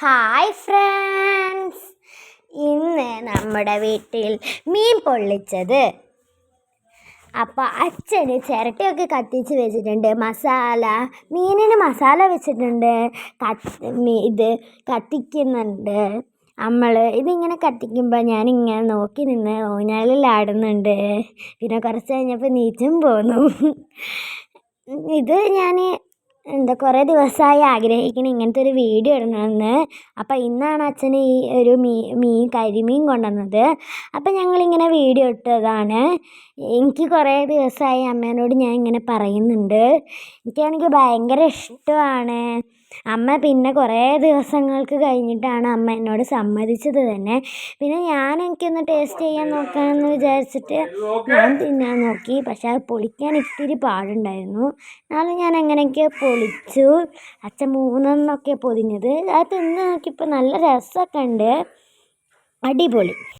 Hi friends, ഇന്ന് നമ്മുടെ വീട്ടിൽ മീൻ പൊള്ളിച്ചത്. അപ്പോൾ അച്ഛന് ചിരട്ടയൊക്കെ കത്തിച്ച് വെച്ചിട്ടുണ്ട്. മീനിന് മസാല വെച്ചിട്ടുണ്ട്. ഇത് കത്തിക്കുന്നുണ്ട്. ഇതിങ്ങനെ കത്തിക്കുമ്പോൾ ഞാനിങ്ങനെ നോക്കി നിന്ന് ഊഞ്ഞാലിലാടുന്നുണ്ട്. പിന്നെ കുറച്ച് കഴിഞ്ഞപ്പോൾ നീച്ചും പോന്നു. ഇത് ഞാൻ കുറേ ദിവസമായി ആഗ്രഹിക്കണം ഇങ്ങനത്തെ ഒരു വീഡിയോ ഇടണമെന്ന്. അപ്പോൾ ഇന്നാണ് അച്ഛന് ഈ ഒരു കരിമീൻ കൊണ്ടുവന്നത്. അപ്പോൾ ഞങ്ങളിങ്ങനെ വീഡിയോ ഇട്ടതാണ്. എനിക്ക് കുറേ ദിവസമായി അമ്മേനോട് ഞാൻ ഇങ്ങനെ പറയുന്നുണ്ട്. എനിക്കാണെങ്കിൽ ഭയങ്കര ഇഷ്ടമാണ്. അമ്മ പിന്നെ കുറേ ദിവസങ്ങൾക്ക് കഴിഞ്ഞിട്ടാണ് അമ്മ എന്നോട് സമ്മതിച്ചത് തന്നെ. പിന്നെ എനിക്കൊന്ന് ടേസ്റ്റ് ചെയ്യാൻ നോക്കാമെന്ന് വിചാരിച്ചിട്ട് ഞാൻ തിന്നാൻ നോക്കി. പക്ഷെ അത് പൊളിക്കാൻ ഇത്തിരി പാടുണ്ടായിരുന്നു. എന്നാലും ഞാൻ എങ്ങനെയൊക്കെയോ പൊളിച്ചു. അച്ഛൻ 3 പൊതിഞ്ഞത്. അത് തിന്ന് നോക്കിയപ്പോൾ നല്ല രസമൊക്കെ ഉണ്ട്. അടിപൊളി.